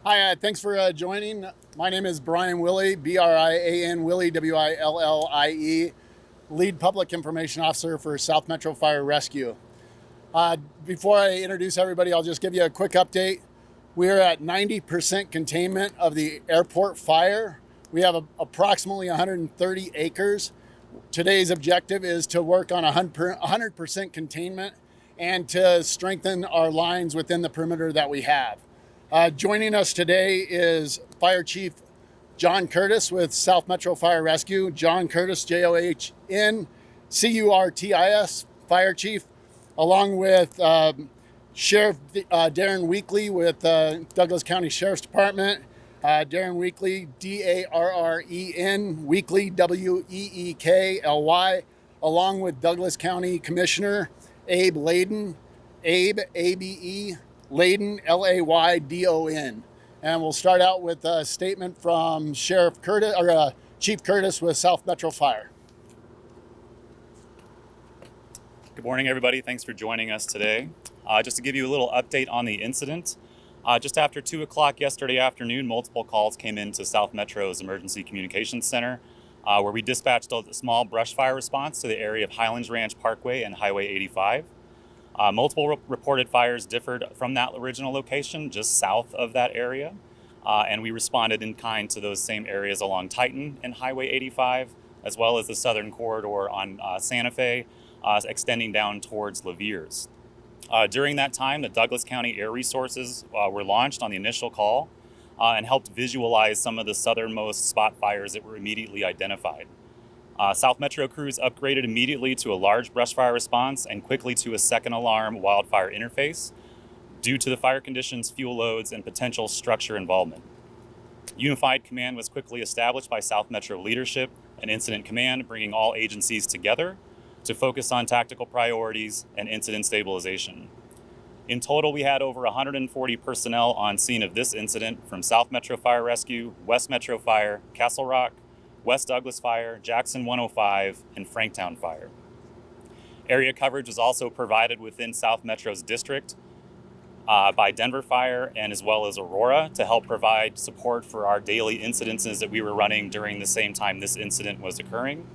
Hi, thanks for joining. My name is Brian Willie, B-R-I-A-N Willie, W-I-L-L-I-E, Lead Public Information Officer for South Metro Fire Rescue. Before I introduce everybody, I'll just give you a quick update. We're at 90% containment of the airport fire. We have approximately 130 acres. Today's objective is to work on 100% containment and to strengthen our lines within the perimeter that we have. Joining us today is Fire Chief John Curtis with South Metro Fire Rescue. John Curtis, John-Curtis, Fire Chief, along with Sheriff Darren Weekly with Douglas County Sheriff's Department. Darren Weekly, D-A-R-R-E-N, Weekly, W-E-E-K-L-Y, along with Douglas County Commissioner Abe Layden, Abe, A-B-E, Layden, L-A-Y-D-O-N. And we'll start out with a statement from Sheriff Curtis, or Chief Curtis with South Metro Fire. Good morning, everybody. Thanks for joining us today. Just to give you a little update on the incident, just after 2 o'clock yesterday afternoon, multiple calls came into South Metro's Emergency Communications Center, where we dispatched a small brush fire response to the area of Highlands Ranch Parkway and Highway 85. Multiple reported fires differed from that original location just south of that area, and we responded in kind to those same areas along Titan and Highway 85, as well as the southern corridor on Santa Fe, extending down towards Louviers. During that time, the Douglas County Air Resources were launched on the initial call and helped visualize some of the southernmost spot fires that were immediately identified. South Metro crews upgraded immediately to a large brush fire response and quickly to a second alarm wildfire interface due to the fire conditions, fuel loads, and potential structure involvement. Unified command was quickly established by South Metro leadership and incident command, bringing all agencies together to focus on tactical priorities and incident stabilization. In total, we had over 140 personnel on scene of this incident from South Metro Fire Rescue, West Metro Fire, Castle Rock, West Douglas Fire, Jackson 105, and Franktown Fire. Area coverage was also provided within South Metro's district by Denver Fire and as well as Aurora to help provide support for our daily incidences that we were running during the same time this incident was occurring.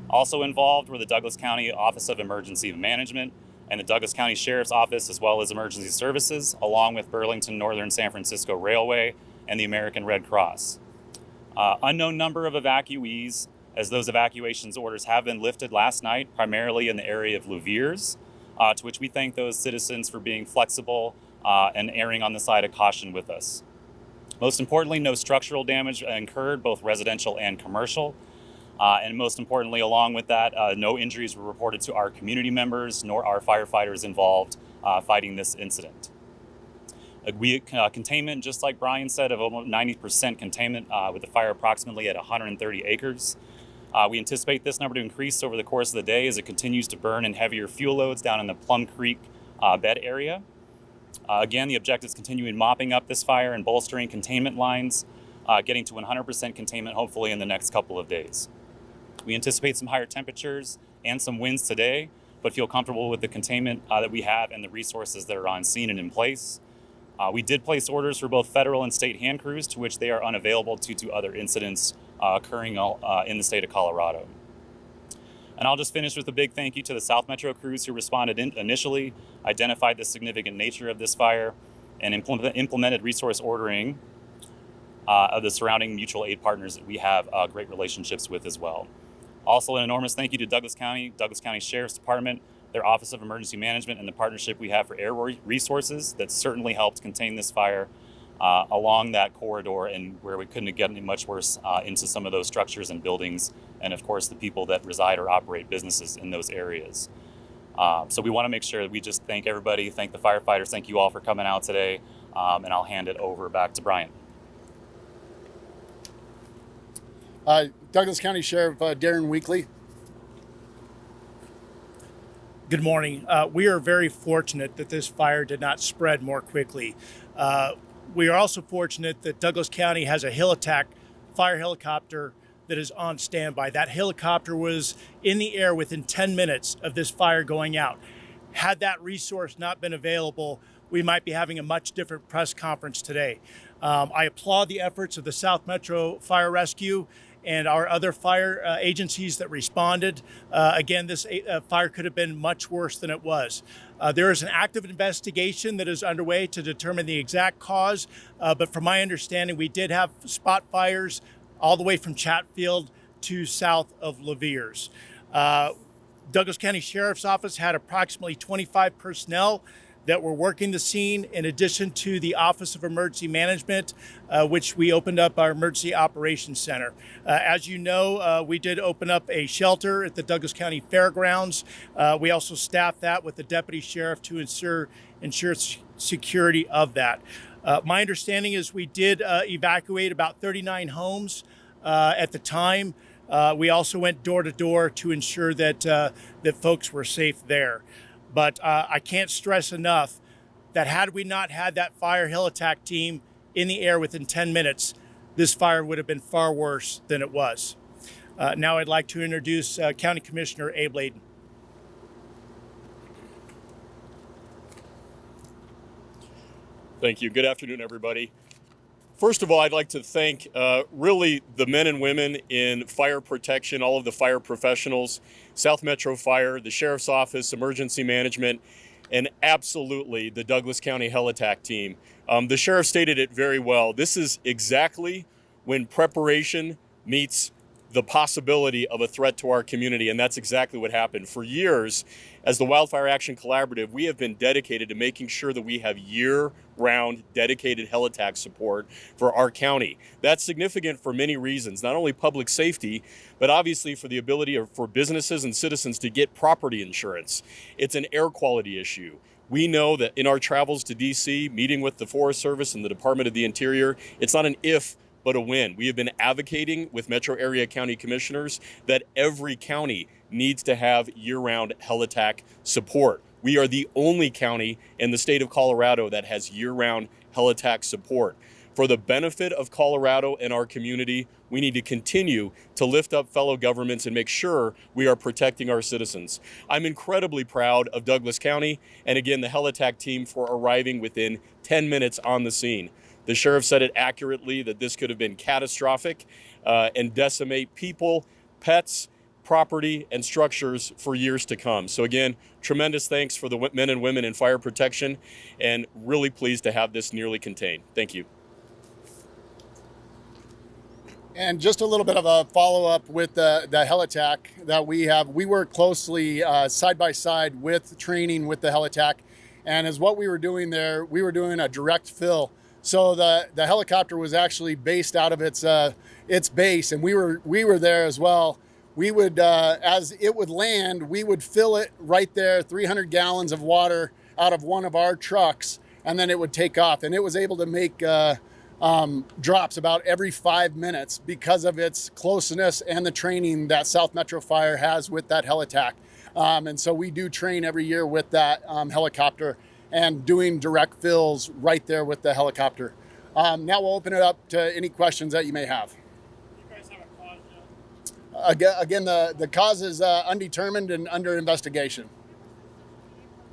Also involved were the Douglas County Office of Emergency Management and the Douglas County Sheriff's Office, as well as Emergency Services, along with Burlington Northern San Francisco Railway and the American Red Cross. Unknown number of evacuees, as those evacuations orders have been lifted last night, primarily in the area of Louviers, to which we thank those citizens for being flexible and erring on the side of caution with us. Most importantly, no structural damage incurred, both residential and commercial. And most importantly, along with that, no injuries were reported to our community members nor our firefighters involved fighting this incident. Containment, just like Brian said, of almost 90% containment with the fire approximately at 130 acres. We anticipate this number to increase over the course of the day as it continues to burn in heavier fuel loads down in the Plum Creek bed area. Again, the objective is continuing mopping up this fire and bolstering containment lines, getting to 100% containment hopefully in the next couple of days. We anticipate some higher temperatures and some winds today, but feel comfortable with the containment that we have and the resources that are on scene and in place. We did place orders for both federal and state hand crews, to which they are unavailable due to other incidents occurring in the state of Colorado. And I'll just finish with a big thank you to the South Metro crews who responded initially, identified the significant nature of this fire, and implemented resource ordering of the surrounding mutual aid partners that we have great relationships with as well. Also, an enormous thank you to Douglas County Sheriff's Department, their Office of Emergency Management, and the partnership we have for air resources that certainly helped contain this fire along that corridor and where we couldn't get any much worse into some of those structures and buildings, and of course the people that reside or operate businesses in those areas. So we want to make sure that we just thank everybody, thank the firefighters, thank you all for coming out today, and I'll hand it over back to Brian. Douglas County Sheriff Darren Weekly. Good morning. We are very fortunate that this fire did not spread more quickly. We are also fortunate that Douglas County has a hill attack fire helicopter that is on standby. That helicopter was in the air within 10 minutes of this fire going out. Had that resource not been available, we might be having a much different press conference today. I applaud the efforts of the South Metro Fire Rescue and our other fire agencies that responded. Again, this fire could have been much worse than it was. There is an active investigation that is underway to determine the exact cause, but from my understanding, we did have spot fires all the way from Chatfield to south of Louviers. Douglas County Sheriff's Office had approximately 25 personnel that were working the scene, in addition to the Office of Emergency Management, which we opened up our Emergency Operations Center. As you know, we did open up a shelter at the Douglas County Fairgrounds. We also staffed that with the Deputy Sheriff to ensure security of that. My understanding is we did evacuate about 39 homes at the time. We also went door to door to ensure that folks were safe there. But I can't stress enough that had we not had that fire hill attack team in the air within 10 minutes, this fire would have been far worse than it was. Now I'd like to introduce County Commissioner Abe Layden. Thank you. Good afternoon, everybody. First of all, I'd like to thank really the men and women in fire protection, all of the fire professionals, South Metro Fire, the Sheriff's Office, Emergency Management, and absolutely the Douglas County Hell Attack Team. The Sheriff stated it very well. This is exactly when preparation meets the possibility of a threat to our community, and that's exactly what happened. For years, as the Wildfire Action Collaborative, we have been dedicated to making sure that we have year-round dedicated hell attack support for our county. That's significant for many reasons, not only public safety, but obviously for the ability for businesses and citizens to get property insurance. It's an air quality issue. We know that in our travels to DC, meeting with the Forest Service and the Department of the Interior, it's not an if, but a win. We have been advocating with metro area county commissioners that every county needs to have year-round hell attack support. We are the only county in the state of Colorado that has year-round hell attack support. For the benefit of Colorado and our community, we need to continue to lift up fellow governments and make sure we are protecting our citizens. I'm incredibly proud of Douglas County and again, the hell attack team for arriving within 10 minutes on the scene. The sheriff said it accurately that this could have been catastrophic and decimate people, pets, property, and structures for years to come. So again, tremendous thanks for the men and women in fire protection, and really pleased to have this nearly contained. Thank you. And just a little bit of a follow-up with the hell attack that we have. We work closely side by side with training with the hell attack. And as what we were doing there, we were doing a direct fill. So the helicopter was actually based out of its base, and we were there as well. We would, as it would land, we would fill it right there, 300 gallons of water out of one of our trucks, and then it would take off. And it was able to make drops about every 5 minutes because of its closeness and the training that South Metro Fire has with that hell attack. And so we do train every year with that helicopter and doing direct fills right there with the helicopter. Now we'll open it up to any questions that you may have. You guys have a cause yet? Again, the cause is undetermined and under investigation.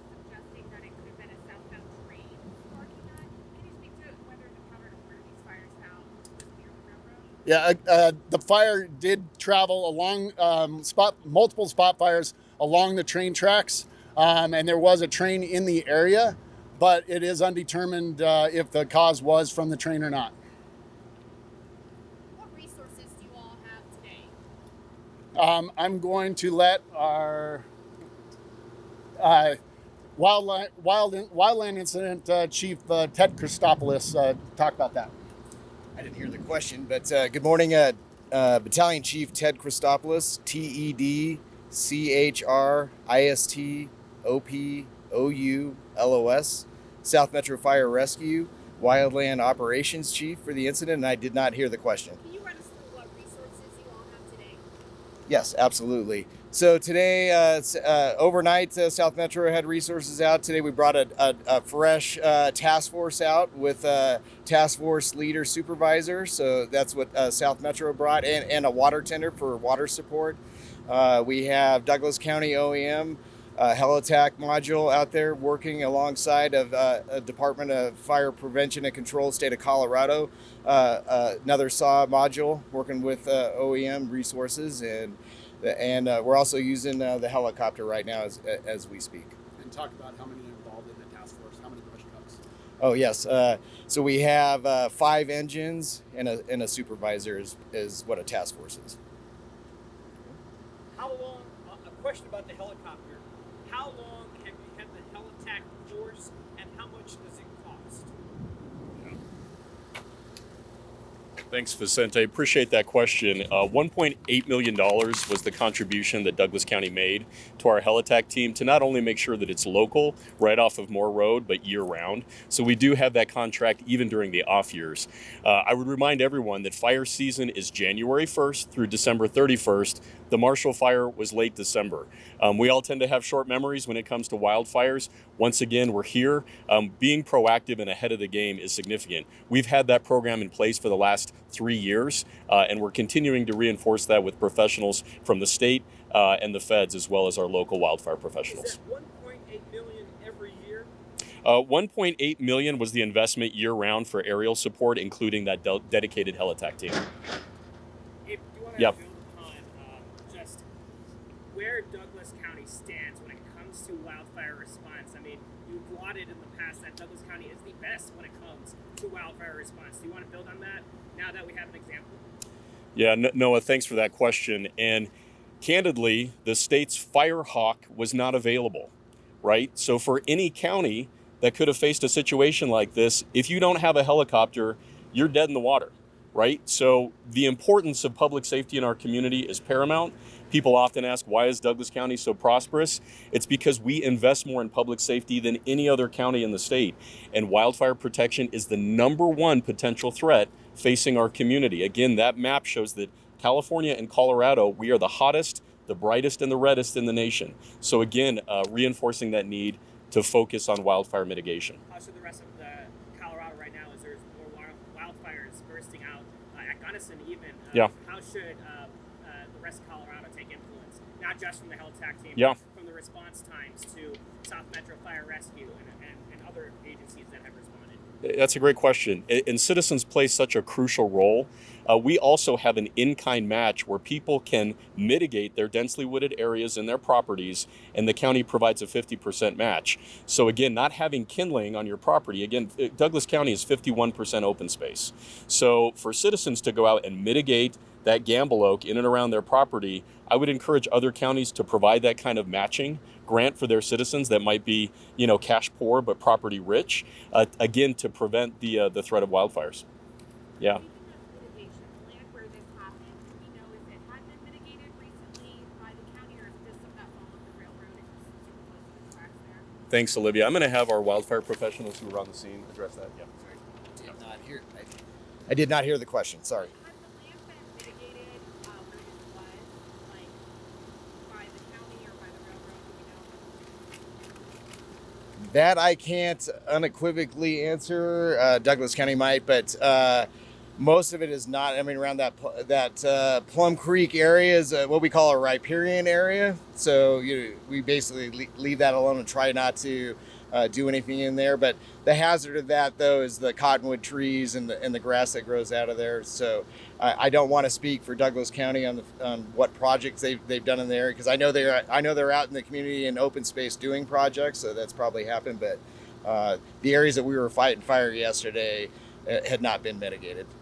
Suggesting that it could have been a southbound train sparking that. Can you speak to whether the power to burn these fires out was near the railroad? Yeah, the fire did travel along multiple spot fires along the train tracks, and there was a train in the area, but it is undetermined if the cause was from the train or not. What resources do you all have today? I'm going to let our wildland incident chief Ted Christopoulos talk about that. I didn't hear the question, but good morning, Battalion Chief Ted Christopoulos, TEDCHRISTOPOULOS, South Metro Fire Rescue, Wildland Operations Chief for the incident, and I did not hear the question. Can you run us through what resources you all have today? Yes, absolutely. So today, overnight, South Metro had resources out. Today we brought a fresh task force out with a task force leader supervisor. So that's what South Metro brought, and a water tender for water support. We have Douglas County OEM heliTAC module out there working alongside of a Department of Fire Prevention and Control, state of Colorado. Another SAW module working with OEM resources, and we're also using the helicopter right now as we speak. And talk about how many involved in the task force, how many brush trucks. Oh yes, so we have 5 engines and a supervisor is what a task force is. How long? A question about the helicopter. How long have you had the heliTAC force, and how much does it cost? Thanks, Vicente. Appreciate that question. $1.8 million was the contribution that Douglas County made to our heliTAC team to not only make sure that it's local, right off of Moore Road, but year-round. So we do have that contract even during the off years. I would remind everyone that fire season is January 1st through December 31st. The Marshall Fire was late December. We all tend to have short memories when it comes to wildfires. Once again, we're here. Being proactive and ahead of the game is significant. We've had that program in place for the last 3 years, and we're continuing to reinforce that with professionals from the state and the feds, as well as our local wildfire professionals. Is that 1.8 million every year? 1.8 million was the investment year-round for aerial support, including that dedicated heliTAC team. If you want to Yep. build upon just where Douglas County stands when it comes to wildfire response, I mean, you've lauded in the past that Douglas County is the best when it comes to wildfire response. Do you want to build on that now that we have an example? Yeah, Noah, thanks for that question. And candidly, the state's Firehawk was not available, right? So for any county that could have faced a situation like this, if you don't have a helicopter, you're dead in the water, right? So the importance of public safety in our community is paramount. People often ask, why is Douglas County so prosperous? It's because we invest more in public safety than any other county in the state. And wildfire protection is the #1 potential threat facing our community. Again, that map shows that California and Colorado, we are the hottest, the brightest, and the reddest in the nation. So again, reinforcing that need to focus on wildfire mitigation. So the rest of the Colorado right now is there's more wildfires bursting out at Gunnison even. Yeah. How should the rest of Colorado take influence, not just from the heliTAC team, Yeah. but from the response times to South Metro Fire Rescue and other agencies that have responded? That's a great question. And citizens play such a crucial role. We also have an in-kind match where people can mitigate their densely wooded areas in their properties, and the county provides a 50% match. So again, not having kindling on your property, again, Douglas County is 51% open space. So for citizens to go out and mitigate that gamble oak in and around their property, I would encourage other counties to provide that kind of matching grant for their citizens that might be, cash poor but property rich, again, to prevent the threat of wildfires. Yeah. Speaking of mitigation, the land where this happened, do we know if it had been mitigated recently by the county, or is this something that followed the railroad and it's super close to the tracks there? Thanks, Olivia. I'm going to have our wildfire professionals who are on the scene address that. Yeah. I did not hear the question. Sorry. Has the land been mitigated where this was, like by the county or by the railroad? Do we know? That I can't unequivocally answer. Douglas County might, but most of it is not. I mean, around that Plum Creek area is what we call a riparian area. So we basically leave that alone and try not to do anything in there. But the hazard of that, though, is the cottonwood trees and the grass that grows out of there. So I don't want to speak for Douglas County on what projects they've done in there, because I know they're out in the community in open space doing projects. So that's probably happened. But the areas that we were fighting fire yesterday had not been mitigated. Do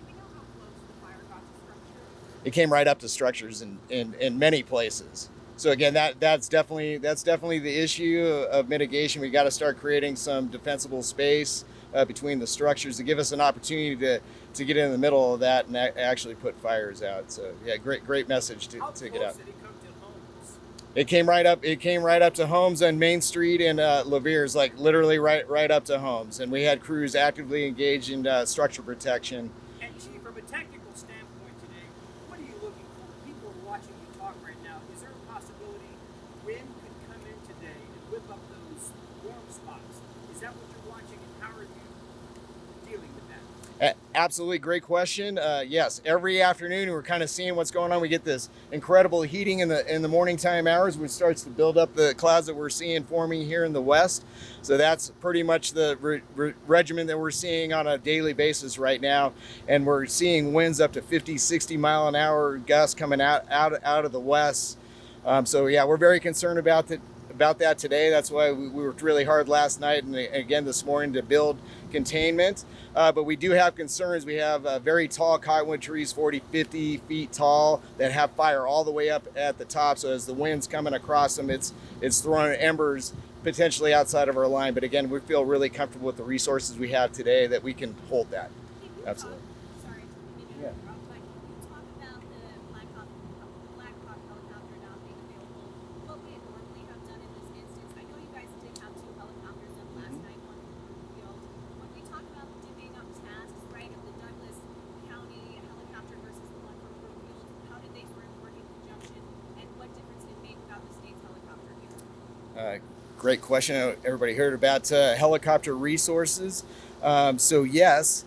we know how close the fire got to structures? It came right up to structures in many places. So again, that's definitely the issue of mitigation. We got to start creating some defensible space between the structures to give us an opportunity to get in the middle of that and actually put fires out. So yeah, great message to get out. How close did it come to homes? It came right up to homes on Main Street and Louviers, like literally right up to homes. And we had crews actively engaged in structure protection. And Chief, from a technical standpoint today, what are you looking for? People are watching you talk right now. Is there a possibility wind could come in today and whip up those warm spots? Is that what you're watching, and how are you dealing with that? Absolutely, great question. Yes, every afternoon we're kind of seeing what's going on. We get this incredible heating in the morning time hours, which starts to build up the clouds that we're seeing forming here in the west. So that's pretty much the regimen that we're seeing on a daily basis right now, and we're seeing winds up to 50, 60 mile an hour gusts coming out of the west. So yeah, we're very concerned about that today. That's why we worked really hard last night and again this morning to build containment. But we do have concerns. We have very tall cottonwood trees, 40, 50 feet tall, that have fire all the way up at the top. So as the wind's coming across them, it's throwing embers potentially outside of our line. But again, we feel really comfortable with the resources we have today that we can hold that. Absolutely. Sorry to Yeah. interrupt, but can you talk about the Black Hawk helicopter not being available? What we had normally have done in this instance, I know you guys did have two helicopters up last night, one from the field. When we talk about divvying up tasks, right, of the Douglas County helicopter versus the one from Brookfield, how did they sort of work in conjunction, and what difference did it make without the state's helicopter here? Great question. Everybody heard about helicopter resources. So yes,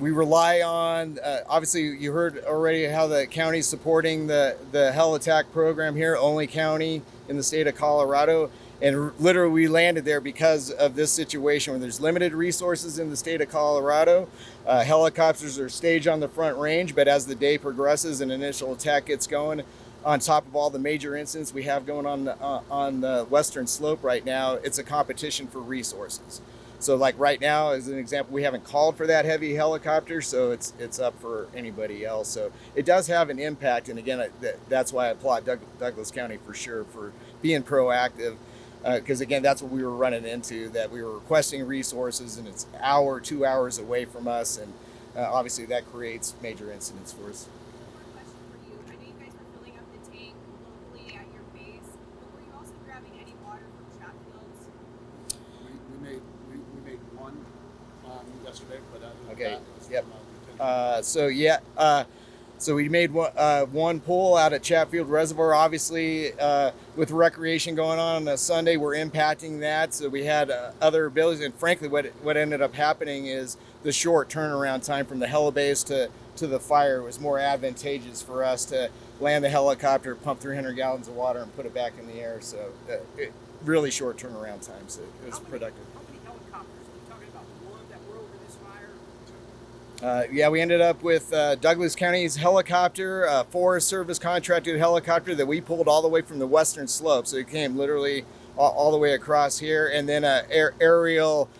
we rely on, obviously you heard already how the county's supporting the heli-attack program here, only county in the state of Colorado. And literally we landed there because of this situation where there's limited resources in the state of Colorado. Helicopters are staged on the front range, but as the day progresses and initial attack gets going, on top of all the major incidents we have going on the western slope right now, it's a competition for resources. So like right now, as an example, we haven't called for that heavy helicopter, so it's up for anybody else. So it does have an impact, and again, that's why I applaud Douglas County for sure for being proactive, because again, that's what we were running into, that we were requesting resources, and it's 2 hours away from us, and obviously that creates major incidents for us. One more question for you. I know you guys were filling up the tank locally at your base, but were you also grabbing any water from trap fields? We made one yesterday, but Okay. that was Yep. from, So we made one pool out at Chatfield Reservoir. Obviously, with recreation going on a Sunday, we're impacting that. So we had other abilities, and frankly, what ended up happening is the short turnaround time from the helibase to the fire was more advantageous for us to land the helicopter, pump 300 gallons of water, and put it back in the air. So really short turnaround time. So it was productive. How many helicopters? Are we talking about one that were over this fire? Yeah, we ended up with Douglas County's helicopter, Forest Service contracted helicopter that we pulled all the way from the western slope. So it came literally all the way across here, and then an aerial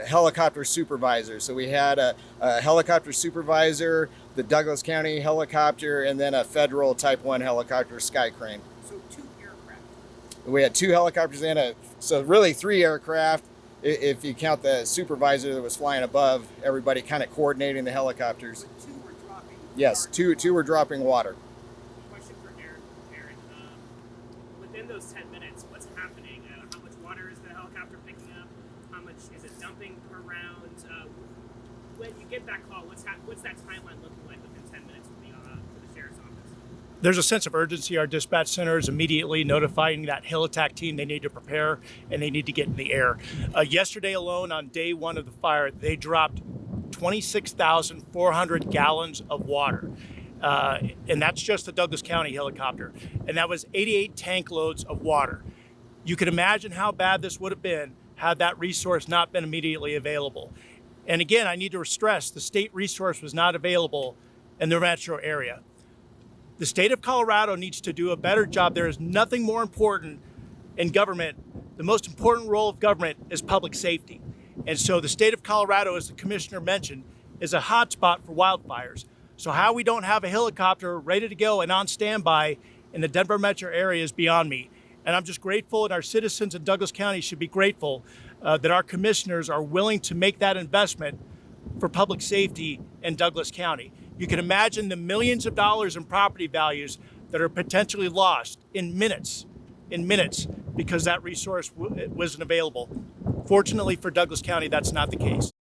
helicopter supervisor. So we had a helicopter supervisor, the Douglas County helicopter, and then a federal Type 1 helicopter, Sky Crane. So 2 aircraft. We had 2 helicopters and so really 3 aircraft. If you count the supervisor that was flying above everybody, kind of coordinating the helicopters. But 2 were dropping. Yes, two were dropping water. Question for Darren. Within those 10 minutes, what's happening? How much water is the helicopter picking up? How much is it dumping per round? When you get that call, what's that timeline looking like within 10 minutes for the sheriff's office? There's a sense of urgency. Our dispatch center is immediately notifying that hill attack team they need to prepare and they need to get in the air. Yesterday alone, on day 1 of the fire, they dropped 26,400 gallons of water. And that's just the Douglas County helicopter. And that was 88 tank loads of water. You can imagine how bad this would have been had that resource not been immediately available. And again, I need to stress the state resource was not available in the metro area. The state of Colorado needs to do a better job. There is nothing more important in government. The most important role of government is public safety. And so the state of Colorado, as the commissioner mentioned, is a hotspot for wildfires. So how we don't have a helicopter ready to go and on standby in the Denver metro area is beyond me. And I'm just grateful, and our citizens in Douglas County should be grateful that our commissioners are willing to make that investment for public safety in Douglas County. You can imagine the millions of dollars in property values that are potentially lost in minutes, because that resource wasn't available. Fortunately for Douglas County, that's not the case.